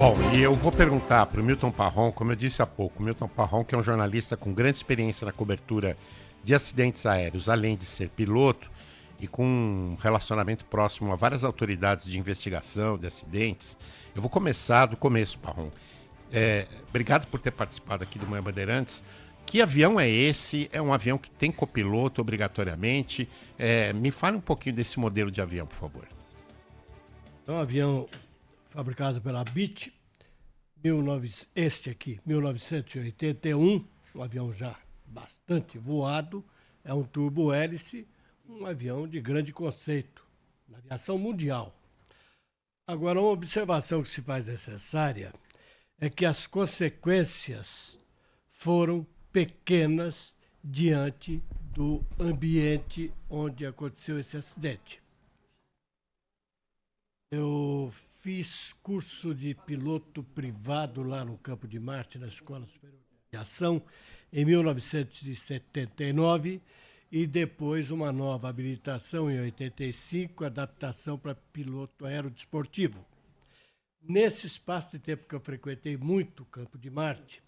Bom, e eu vou perguntar para o Milton Parron, como eu disse há pouco, o Milton Parron, que é um jornalista com grande experiência na cobertura de acidentes aéreos, além de ser piloto e com um relacionamento próximo a várias autoridades de investigação de acidentes. Eu vou começar do começo, Parron. Obrigado por ter participado aqui do Manhã Bandeirantes. Que avião é esse? É um avião que tem copiloto obrigatoriamente? Me fale um pouquinho desse modelo de avião, por favor. É um avião fabricado pela BIT, este aqui, 1981, um avião já bastante voado, é um turbo-hélice, um avião de grande conceito na aviação mundial. Agora, uma observação que se faz necessária é que as consequências foram pequenas diante do ambiente onde aconteceu esse acidente. Eu fiz curso de piloto privado lá no Campo de Marte, na Escola Superior de Aviação, em 1979, e depois uma nova habilitação em 85, adaptação para piloto aerodesportivo. Nesse espaço de tempo que eu frequentei muito o Campo de Marte,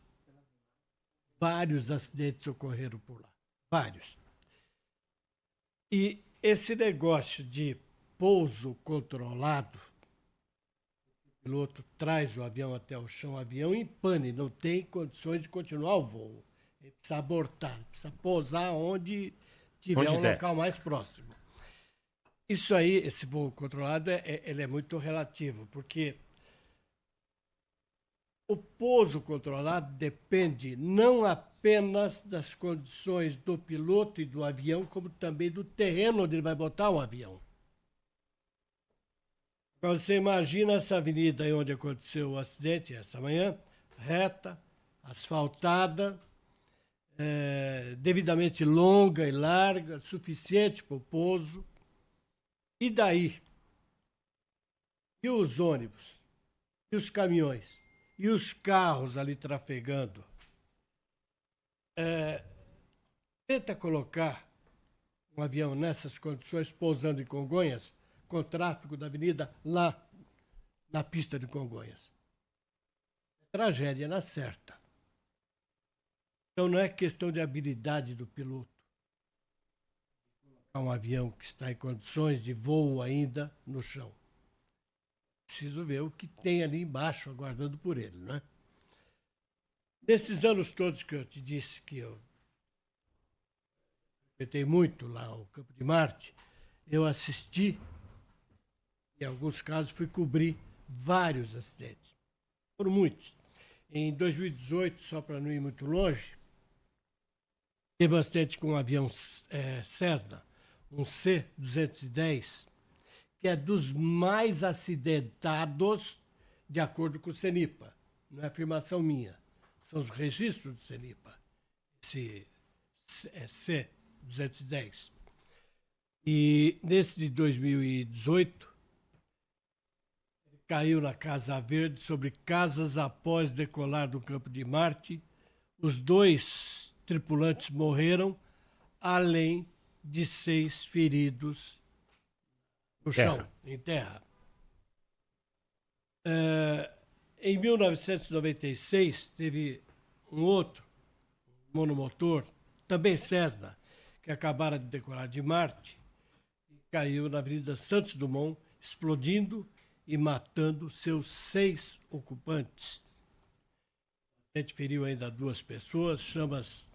vários acidentes ocorreram por lá, vários. E esse negócio de pouso controlado, o piloto traz o avião até o chão, o avião em pane, não tem condições de continuar o voo. Ele precisa abortar, precisa pousar onde tiver um local mais próximo. Isso aí, esse voo controlado, ele é muito relativo, porque o pouso controlado depende não apenas das condições do piloto e do avião, como também do terreno onde ele vai botar o avião. Então, você imagina essa avenida aí onde aconteceu o acidente, essa manhã, reta, asfaltada, devidamente longa e larga, suficiente para o pouso. E daí? E os ônibus? E os caminhões? E os carros ali trafegando? Tenta colocar um avião nessas condições, pousando em Congonhas, com o tráfego da avenida lá na pista de Congonhas. Tragédia na certa. Então não é questão de habilidade do piloto. É um avião que está em condições de voo ainda no chão. Preciso ver o que tem ali embaixo aguardando por ele, né? Nesses anos todos que eu te disse que eu frequentei muito lá ao Campo de Marte, eu assisti, em alguns casos fui cobrir vários acidentes. Foram muitos. Em 2018, só para não ir muito longe, teve um acidente com um avião Cessna, um C-210, que é dos mais acidentados, de acordo com o CENIPA. Não é afirmação minha, são os registros do CENIPA, esse C-210. E nesse de 2018, caiu na Casa Verde sobre casas após decolar do Campo de Marte. Os 2 tripulantes morreram, além de 6 feridos no chão, em terra. Em 1996, teve um outro monomotor, também Cessna, que acabara de decolar de Marte, e caiu na Avenida Santos Dumont, explodindo e matando seus 6 ocupantes. A gente feriu ainda 2 pessoas, chamas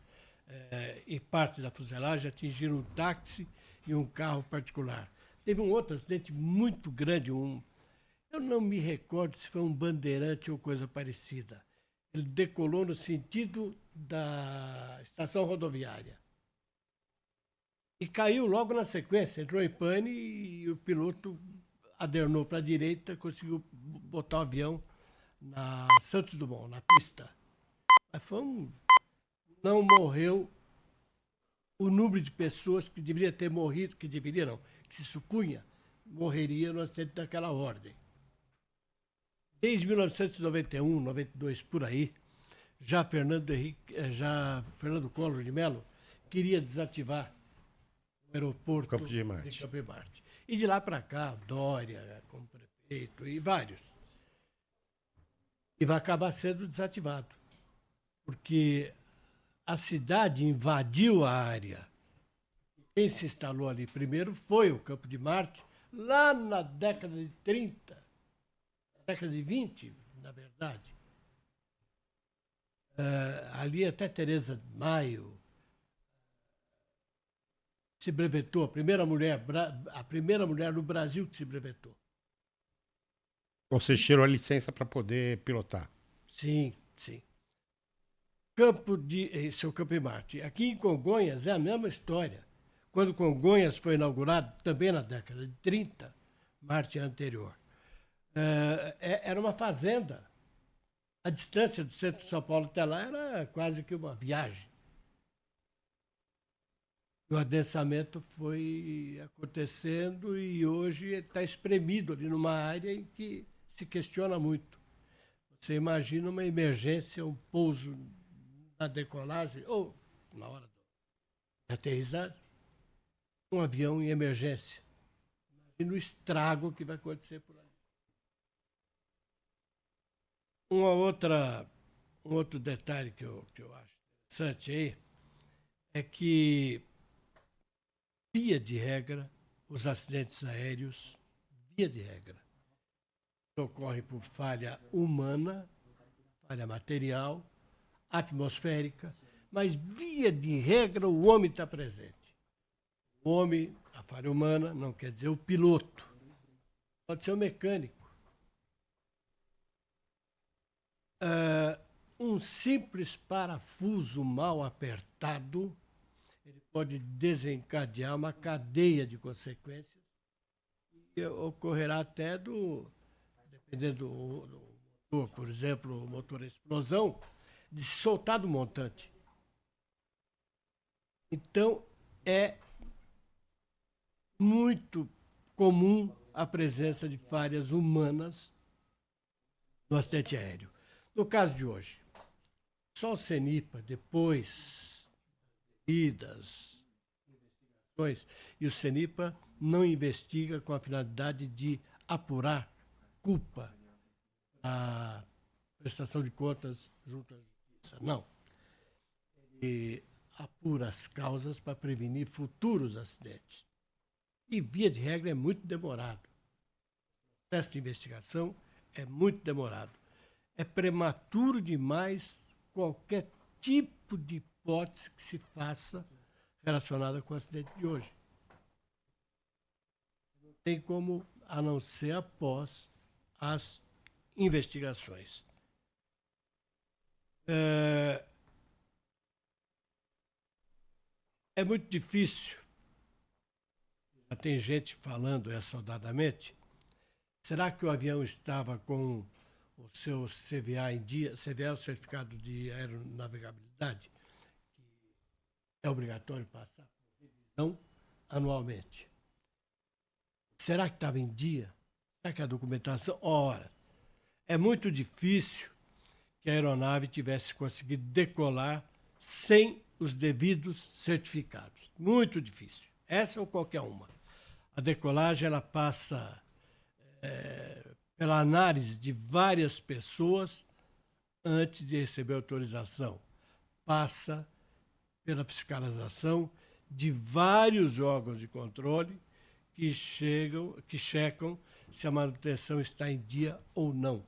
e parte da fuselagem atingiram um táxi e um carro particular. Teve um outro acidente muito grande, eu não me recordo se foi um bandeirante ou coisa parecida. Ele decolou no sentido da estação rodoviária. E caiu logo na sequência, entrou em pane e o piloto adernou para a direita, conseguiu botar o avião na Santos Dumont, na pista. Mas não morreu o número de pessoas que deveria ter morrido, que se supunha, morreria no acidente daquela ordem. Desde 1991, 92, por aí, já Fernando Collor de Mello queria desativar o aeroporto Campo de Marte. de Campo de Marte. E de lá para cá, Dória como prefeito e vários. e vai acabar sendo desativado, porque a cidade invadiu a área. Quem se instalou ali primeiro foi o Campo de Marte, lá na década de 30, década de 20, na verdade. Ali até Teresa de Maio se brevetou, a primeira mulher no Brasil que se brevetou. Ou seja, tirou a licença para poder pilotar. Sim, sim. Esse é o Campo de Marte. Aqui em Congonhas é a mesma história. Quando Congonhas foi inaugurado, também na década de 30, Marte é anterior, era uma fazenda. A distância do centro de São Paulo até lá era quase que uma viagem. O adensamento foi acontecendo e hoje está espremido ali numa área em que se questiona muito. Você imagina uma emergência, um pouso na decolagem ou na hora da aterrissagem, um avião em emergência. Imagina o estrago que vai acontecer por ali. Um outro detalhe que eu acho interessante aí é que, via de regra, os acidentes aéreos, via de regra, ocorrem por falha humana, falha material, atmosférica, mas, via de regra, o homem está presente. O homem, a falha humana, não quer dizer o piloto. Pode ser o mecânico. Um simples parafuso mal apertado, ele pode desencadear uma cadeia de consequências e ocorrerá até dependendo do motor, por exemplo, o motor a explosão, de se soltar do montante. Então, é muito comum a presença de falhas humanas no acidente aéreo. No caso de hoje, só o CENIPA, depois das investigações, e o CENIPA não investiga com a finalidade de apurar culpa à prestação de contas junto à justiça. Não. Ele apura as causas para prevenir futuros acidentes. E, via de regra, é muito demorado. O processo de investigação é muito demorado. É prematuro demais qualquer tipo de hipótese que se faça relacionada com o acidente de hoje. Não tem como, a não ser após as investigações. É muito difícil, já tem gente falando assodadamente, será que o avião estava com o seu CVA em dia? CVA é o Certificado de Aeronavegabilidade, que é obrigatório passar por revisão anualmente. Será que estava em dia? Será que a documentação... Ora, é muito difícil que a aeronave tivesse conseguido decolar sem os devidos certificados. Muito difícil. Essa ou qualquer uma. A decolagem ela passa pela análise de várias pessoas antes de receber autorização. Passa pela fiscalização de vários órgãos de controle que checam se a manutenção está em dia ou não.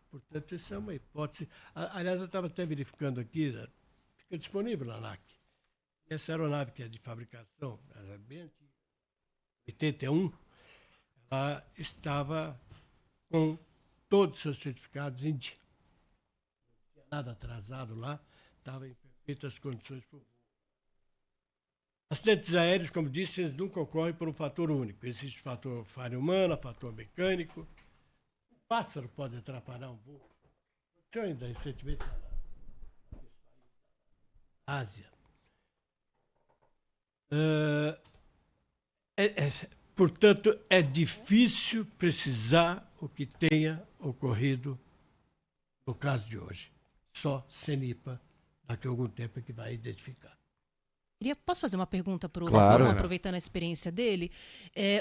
Portanto, isso é uma hipótese. Aliás, eu estava até verificando aqui, né? Fica disponível na ANAC. Essa aeronave que é de fabricação, ela é bem antiga, 81, ela estava com todos os seus certificados em dia. Não tinha nada atrasado lá, estava em perfeitas condições para o voo. Acidentes aéreos, como disse, eles nunca ocorrem por um fator único. Existe o fator falha humana, fator mecânico. Um pássaro pode atrapalhar um voo. Aconteceu ainda recentemente na Ásia. Portanto, é difícil precisar o que tenha ocorrido no caso de hoje. Só CENIPA, daqui a algum tempo, é que vai identificar. Posso fazer uma pergunta para o Claro. Parron, aproveitando a experiência dele?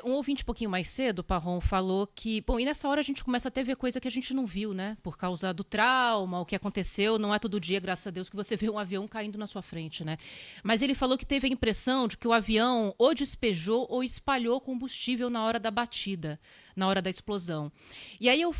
Um ouvinte um pouquinho mais cedo, Parron, falou que... Bom, e nessa hora a gente começa até a ver coisa que a gente não viu, né? Por causa do trauma, o que aconteceu. Não é todo dia, graças a Deus, que você vê um avião caindo na sua frente, né? Mas ele falou que teve a impressão de que o avião ou despejou ou espalhou combustível na hora da batida, na hora da explosão. E aí eu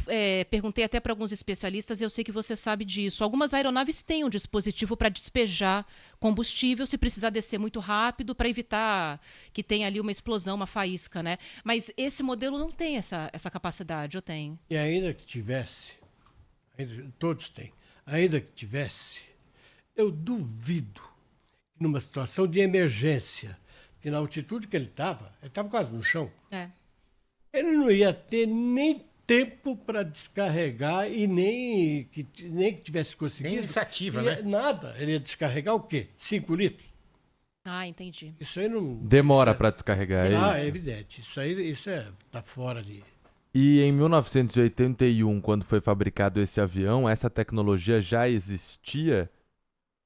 perguntei até para alguns especialistas, e eu sei que você sabe disso. Algumas aeronaves têm um dispositivo para despejar combustível, se precisar descer muito rápido, para evitar que tenha ali uma explosão, uma faísca, né? Mas esse modelo não tem essa capacidade, ou tem? E ainda que tivesse, todos têm, ainda que tivesse, eu duvido que numa situação de emergência, que na altitude que ele estava quase no chão, ele não ia ter nem tempo para descarregar e nem que tivesse conseguido. Nem iniciativa, né? Nada. Ele ia descarregar o quê? 5 litros? Ah, entendi. Isso aí não... Demora para descarregar ele. É evidente. Isso tá fora de... E em 1981, quando foi fabricado esse avião, essa tecnologia já existia?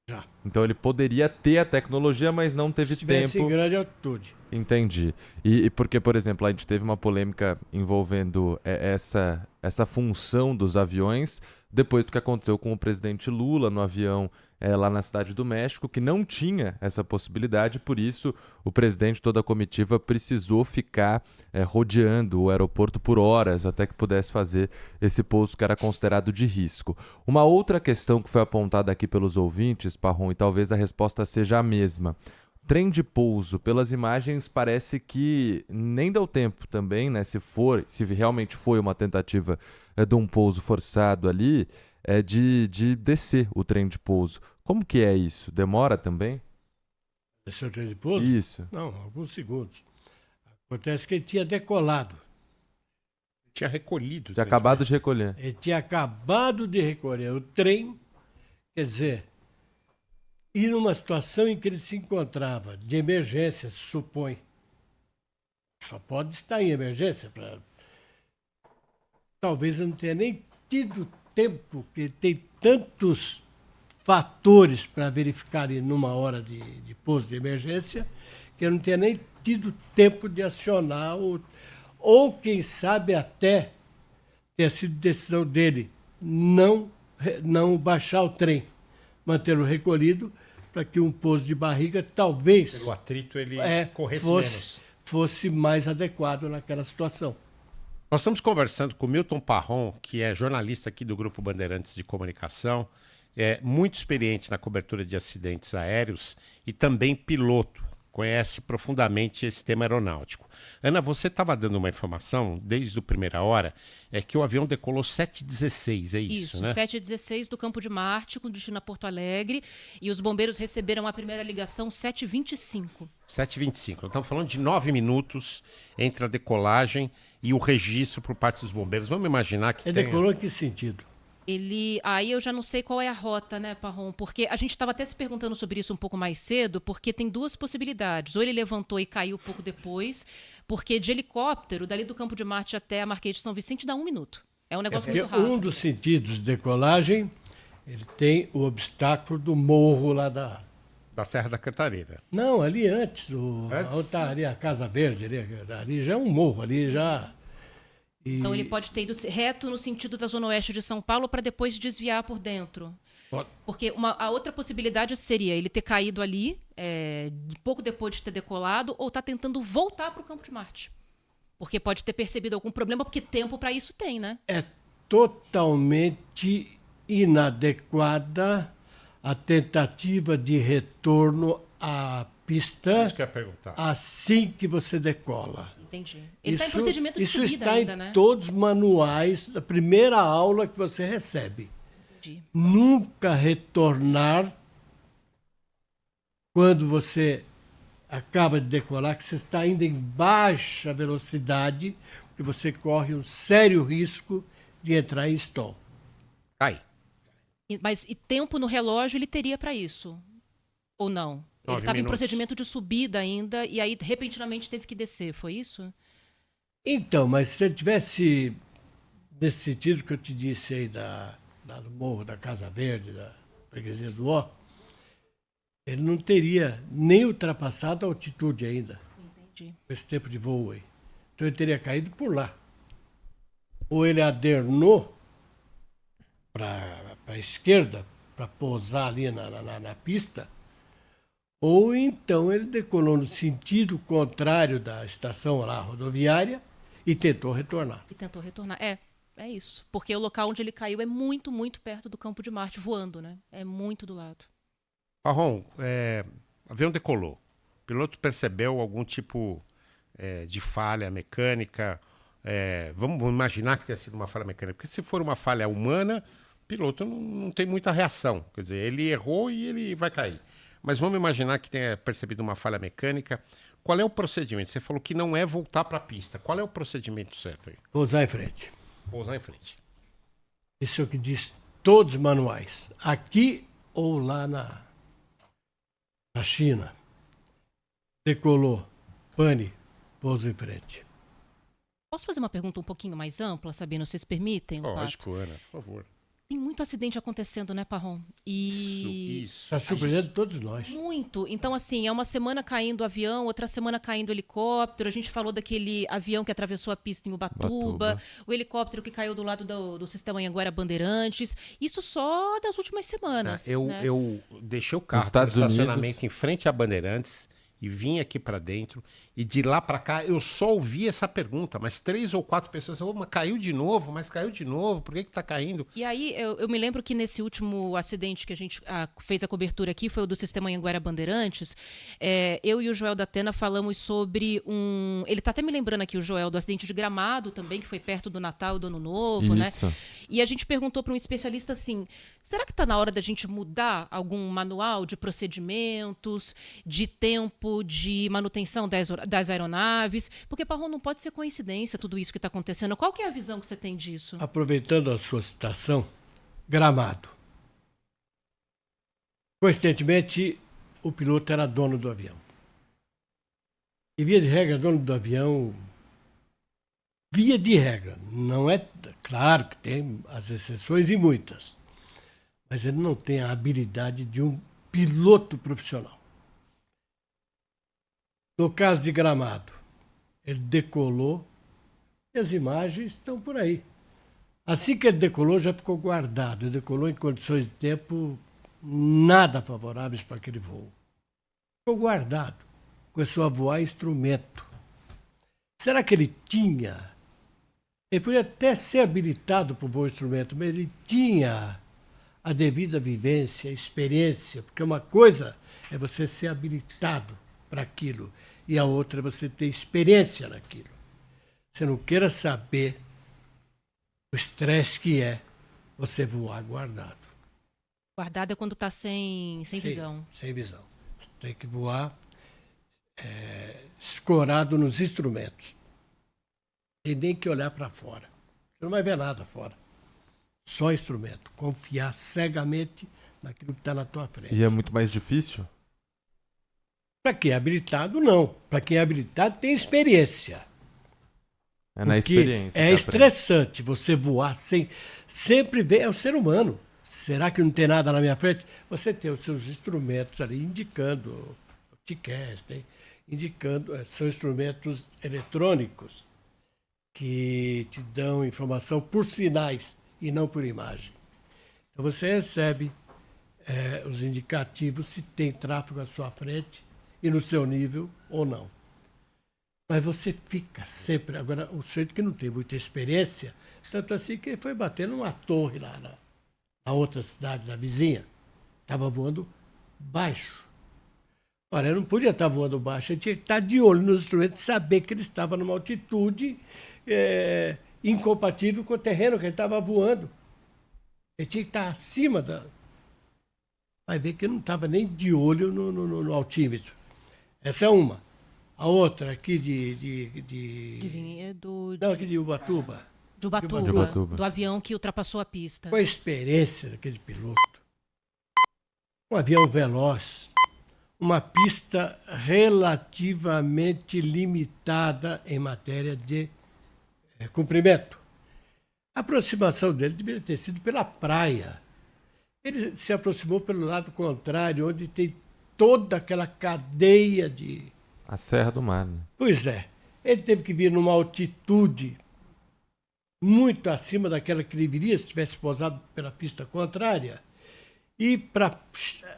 Já. Então ele poderia ter a tecnologia, mas não teve Se tivesse tempo. em grande altitude. Entendi. E porque, por exemplo, a gente teve uma polêmica envolvendo essa função dos aviões depois do que aconteceu com o presidente Lula no avião lá na Cidade do México, que não tinha essa possibilidade, por isso o presidente, toda a comitiva, precisou ficar rodeando o aeroporto por horas até que pudesse fazer esse pouso que era considerado de risco. Uma outra questão que foi apontada aqui pelos ouvintes, Parron, e talvez a resposta seja a mesma. Trem de pouso, pelas imagens, parece que nem deu tempo também, né? Se realmente foi uma tentativa de um pouso forçado ali, de descer o trem de pouso. Como que é isso? Demora também? Descer o trem de pouso? Isso. Não, alguns segundos. Acontece que ele tinha decolado. Tinha recolhido. Tinha acabado de recolher. Ele tinha acabado de recolher o trem, quer dizer... E numa situação em que ele se encontrava, de emergência, se supõe. Só pode estar em emergência. Talvez eu não tenha nem tido tempo, porque tem tantos fatores para verificarem numa hora de pouso de emergência, que eu não tenha nem tido tempo de acionar, ou quem sabe até ter sido decisão dele não baixar o trem, mantê-lo recolhido, para que um pouso de barriga talvez pelo atrito ele corresse menos. Fosse mais adequado naquela situação. Nós estamos conversando com o Milton Parron, que é jornalista aqui do Grupo Bandeirantes de Comunicação, muito experiente na cobertura de acidentes aéreos e também piloto, conhece profundamente esse tema aeronáutico. Ana, você estava dando uma informação desde a primeira hora, que o avião decolou 7h16, é isso, né? Isso, 7h16 do Campo de Marte, com destino a Porto Alegre, e os bombeiros receberam a primeira ligação 7h25. 7h25. Nós estamos falando de 9 minutos entre a decolagem e o registro por parte dos bombeiros. Vamos imaginar que Ele decolou em que sentido? Aí eu já não sei qual é a rota, né, Parron? Porque a gente estava até se perguntando sobre isso um pouco mais cedo, porque tem duas possibilidades. Ou ele levantou e caiu pouco depois, porque de helicóptero, dali do Campo de Marte até a Marquês de São Vicente, dá 1 minuto. É um negócio muito rápido. Um dos sentidos de decolagem, ele tem o obstáculo do morro lá da Serra da Cantareira. Não, ali antes, ali a Casa Verde, ali já é um morro, ali já... Então ele pode ter ido reto no sentido da Zona Oeste de São Paulo para depois desviar por dentro. Porque a outra possibilidade seria ele ter caído ali, pouco depois de ter decolado, ou tá tentando voltar para o Campo de Marte. Porque pode ter percebido algum problema, porque tempo para isso tem, né? É totalmente inadequada a tentativa de retorno à pista Isso que eu ia perguntar. assim que você decola. Entendi. Ele está em procedimento de subida está ainda, em né? todos os manuais da primeira aula que você recebe. Entendi. Nunca retornar quando você acaba de decolar, que você está ainda em baixa velocidade, porque você corre um sério risco de entrar em stall. Cai. Mas tempo no relógio ele teria para isso? Ou não? Ele estava em procedimento de subida ainda e aí repentinamente teve que descer, foi isso? Então, mas se ele tivesse nesse sentido que eu te disse aí do morro da Casa Verde, da freguesia do Ó, ele não teria nem ultrapassado a altitude ainda, Entendi. com esse tempo de voo aí. Então ele teria caído por lá. Ou ele adernou para a esquerda, para pousar ali na pista, ou então ele decolou no sentido contrário da estação lá, rodoviária, e tentou retornar. E tentou retornar. É isso. Porque o local onde ele caiu é muito, muito perto do Campo de Marte, voando, né? É muito do lado. Parron, avião decolou. O piloto percebeu algum tipo de falha mecânica? Vamos imaginar que tenha sido uma falha mecânica. Porque se for uma falha humana, o piloto não tem muita reação. Quer dizer, ele errou e ele vai cair. Mas vamos imaginar que tenha percebido uma falha mecânica. Qual é o procedimento? Você falou que não é voltar para a pista. Qual é o procedimento certo aí? Pousar em frente. Pousar em frente. Isso é o que diz todos os manuais. Aqui ou lá na China. Decolou. Pane. Pousa em frente. Posso fazer uma pergunta um pouquinho mais ampla, Sabino, vocês permitem, Lobato? Lógico, Ana, por favor. Tem muito acidente acontecendo, né, Parron? Isso. Está surpreendendo todos nós. Muito. Então, assim, é uma semana caindo o avião, outra semana caindo o helicóptero. A gente falou daquele avião que atravessou a pista em Ubatuba, o helicóptero que caiu do lado do sistema Anhanguera Bandeirantes. Isso só das últimas semanas. Né? Eu deixei o carro no Estados estacionamento Unidos. em frente à Bandeirantes e vim aqui para dentro. E de lá para cá eu só ouvi essa pergunta, mas 3 ou 4 pessoas falaram, mas caiu de novo, por que tá caindo? E aí, eu me lembro que nesse último acidente que a gente fez a cobertura aqui, foi o do sistema Anhanguera Bandeirantes, eu e o Joel da Atena falamos sobre ele tá até me lembrando aqui, o Joel, do acidente de Gramado também, que foi perto do Natal e do Ano Novo, Isso. né? E a gente perguntou para um especialista assim, será que está na hora da gente mudar algum manual de procedimentos, de tempo de manutenção das aeronaves? Porque, Parron, não pode ser coincidência tudo isso que está acontecendo. Qual que é a visão que você tem disso? Aproveitando a sua citação, Gramado. Coincidentemente, o piloto era dono do avião. E via de regra, dono do avião, via de regra, não é claro que tem as exceções e muitas, mas ele não tem a habilidade de um piloto profissional. No caso de Gramado, ele decolou e as imagens estão por aí. Assim que ele decolou, já ficou guardado. Ele decolou em condições de tempo nada favoráveis para aquele voo. Ficou guardado. Começou a voar instrumento. Será que ele tinha? Ele podia até ser habilitado para o voo instrumento, mas ele tinha a devida vivência, experiência, porque uma coisa é você ser habilitado para aquilo e a outra é você ter experiência naquilo. Você não queira saber o estresse que é você voar guardado. Guardado é quando está sem visão. Sem visão. Você tem que voar escorado nos instrumentos. Tem nem que olhar para fora. Você não vai ver nada fora. Só instrumento. Confiar cegamente naquilo que está na tua frente. E é muito mais difícil? Para quem é habilitado, não. Para quem é habilitado, tem experiência. É na Porque experiência. é que estressante você voar sem... Sempre ver, é o ser humano. Será que não tem nada na minha frente? Você tem os seus instrumentos ali indicando, o TICAS, indicando, são instrumentos eletrônicos que te dão informação por sinais e não por imagem. Então você recebe os indicativos se tem tráfego à sua frente e no seu nível ou não. Mas você fica sempre... Agora, o sujeito que não tem muita experiência, tanto assim que ele foi bater numa torre lá na outra cidade, da vizinha, estava voando baixo. Ora, ele não podia estar voando baixo, ele tinha que estar de olho nos instrumentos e saber que ele estava numa altitude incompatível com o terreno que ele estava voando. Ele tinha que estar acima da... Vai ver que ele não estava nem de olho no altímetro. Essa é uma. A outra aqui Não, aqui de Ubatuba. De Ubatuba, De Ubatuba. do avião que ultrapassou a pista. Com a experiência daquele piloto, um avião veloz, uma pista relativamente limitada em matéria de comprimento. A aproximação dele deveria ter sido pela praia. Ele se aproximou pelo lado contrário, onde tem toda aquela cadeia de... A Serra do Mar, né? Pois é, ele teve que vir numa altitude muito acima daquela que ele viria se tivesse pousado pela pista contrária. E para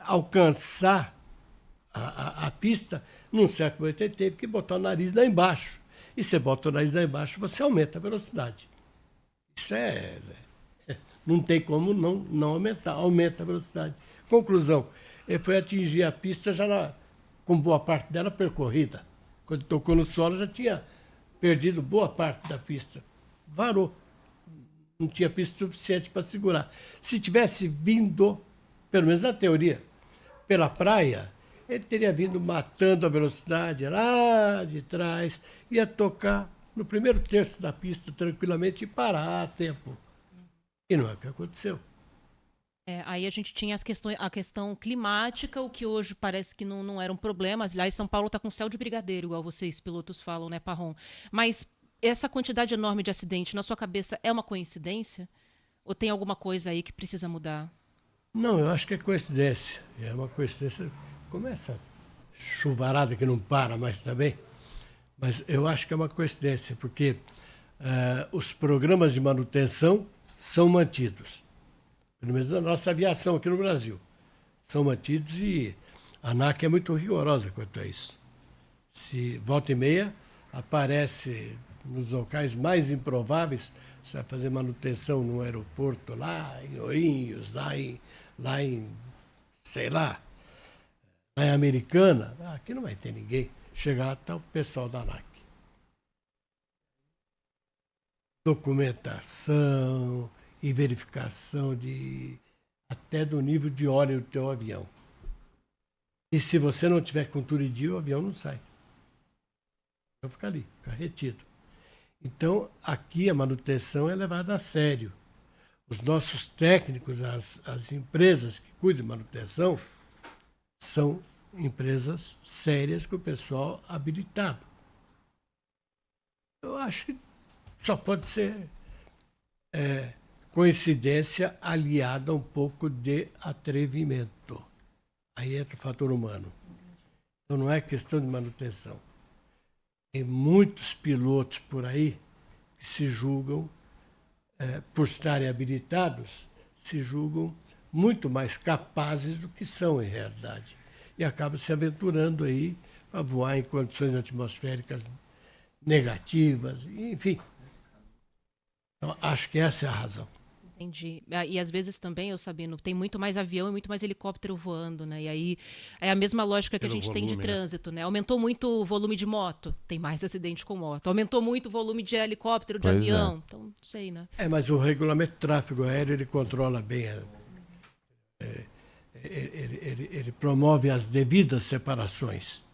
alcançar a pista, num certo momento ele teve que botar o nariz lá embaixo. E você bota o nariz lá embaixo, você aumenta a velocidade. Isso não tem como não aumentar, aumenta a velocidade. Conclusão, ele foi atingir a pista já com boa parte dela percorrida. Quando tocou no solo, já tinha perdido boa parte da pista. Varou. Não tinha pista suficiente para segurar. Se tivesse vindo, pelo menos na teoria, pela praia, ele teria vindo matando a velocidade lá de trás, ia tocar no primeiro terço da pista tranquilamente e parar a tempo. E não é o que aconteceu. Aí a gente tinha a questão climática, o que hoje parece que não era um problema. Aliás, São Paulo está com céu de brigadeiro, igual vocês pilotos falam, né, Parron? Mas essa quantidade enorme de acidente, na sua cabeça, é uma coincidência? Ou tem alguma coisa aí que precisa mudar? Não, eu acho que é coincidência. É uma coincidência. Como essa chuvarada que não para mais também. Mas eu acho que é uma coincidência, porque os programas de manutenção são mantidos. Pelo menos na nossa aviação aqui no Brasil. São mantidos e a ANAC é muito rigorosa quanto a isso. Se volta e meia aparece nos locais mais improváveis, você vai fazer manutenção no aeroporto lá em Ourinhos, lá em sei lá Americana, aqui não vai ter ninguém. Chega lá, está o pessoal da ANAC. Documentação e verificação até do nível de óleo do teu avião. E se você não tiver com tudo em dia, o avião não sai. Então fica ali, fica retido. Então, aqui a manutenção é levada a sério. Os nossos técnicos, as empresas que cuidam de manutenção, são empresas sérias com o pessoal habilitado. Eu acho que só pode ser coincidência aliada a um pouco de atrevimento. Aí entra o fator humano. Então não é questão de manutenção. Tem muitos pilotos por aí que se julgam, por estarem habilitados, se julgam muito mais capazes do que são em realidade. E acabam se aventurando aí para voar em condições atmosféricas negativas, enfim. Então, acho que essa é a razão. Entendi. E às vezes também, eu Sabino, tem muito mais avião e muito mais helicóptero voando, né? E aí é a mesma lógica que a gente tem de trânsito, né? Aumentou muito o volume de moto, tem mais acidente com moto. Aumentou muito o volume de helicóptero, de avião. Então, não sei, né? Mas o regulamento de tráfego aéreo, ele controla bem. Ele promove as devidas separações.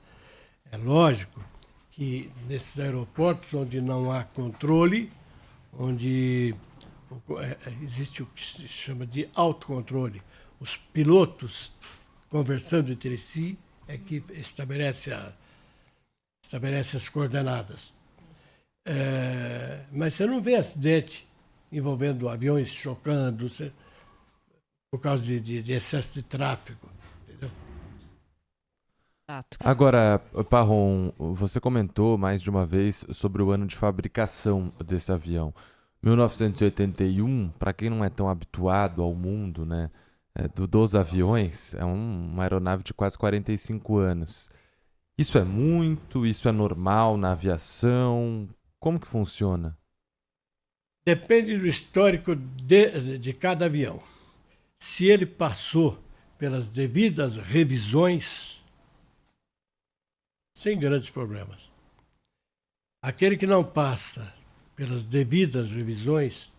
É lógico que nesses aeroportos onde não há controle, onde existe o que se chama de autocontrole. Os pilotos, conversando entre si, é que estabelece as coordenadas. Mas você não vê acidente envolvendo aviões chocando por causa de excesso de tráfego. Entendeu? Agora, Parron, você comentou mais de uma vez sobre o ano de fabricação desse avião. 1981, para quem não é tão habituado ao mundo, né, dos aviões, é uma aeronave de quase 45 anos. Isso é muito? Isso é normal na aviação? Como que funciona? Depende do histórico de cada avião. Se ele passou pelas devidas revisões, sem grandes problemas. Aquele que não passa pelas devidas revisões,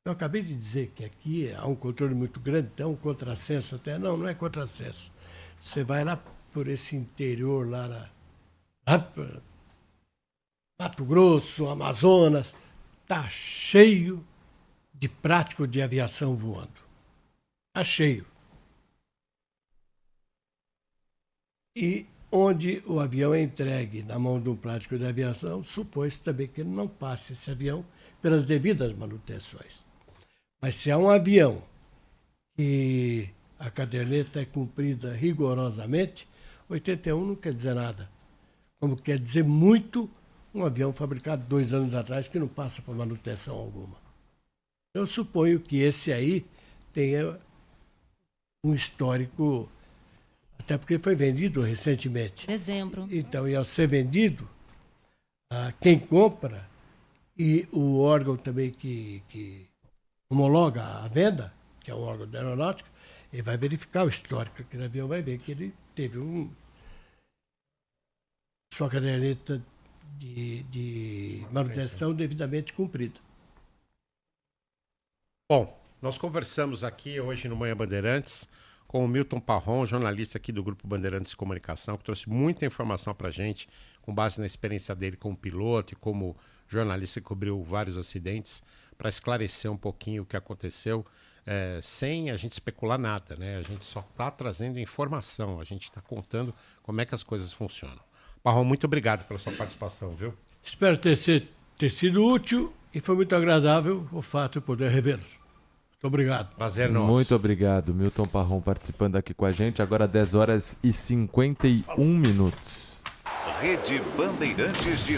eu acabei de dizer que aqui há um controle muito grande, tem um contrassenso até. Não é contrassenso. Você vai lá por esse interior, lá Mato Grosso, Amazonas, está cheio de prático de aviação voando. Está cheio. E onde o avião é entregue na mão de um prático de aviação, supõe-se também que ele não passe esse avião pelas devidas manutenções. Mas se há um avião que a caderneta é cumprida rigorosamente, 81 não quer dizer nada. Como quer dizer muito um avião fabricado 2 anos atrás que não passa por manutenção alguma. Eu suponho que esse aí tenha um histórico, até porque foi vendido recentemente. Dezembro. Então, e ao ser vendido, quem compra e o órgão também que homologa a venda, que é o órgão da aeronáutica, ele vai verificar o histórico daquele avião, vai ver que ele teve sua caderneta de manutenção devidamente cumprida. Bom, nós conversamos aqui hoje no Manhã Bandeirantes com o Milton Parron, jornalista aqui do Grupo Bandeirantes de Comunicação, que trouxe muita informação para a gente, com base na experiência dele como piloto e como jornalista que cobriu vários acidentes, para esclarecer um pouquinho o que aconteceu, sem a gente especular nada, né? A gente só está trazendo informação, a gente está contando como é que as coisas funcionam. Parron, muito obrigado pela sua participação, viu? Espero ter sido útil e foi muito agradável o fato de poder revê-los. Muito obrigado. Prazer nosso. Muito obrigado, Milton Parron participando aqui com a gente. Agora 10 horas e 51 minutos. Rede Bandeirantes de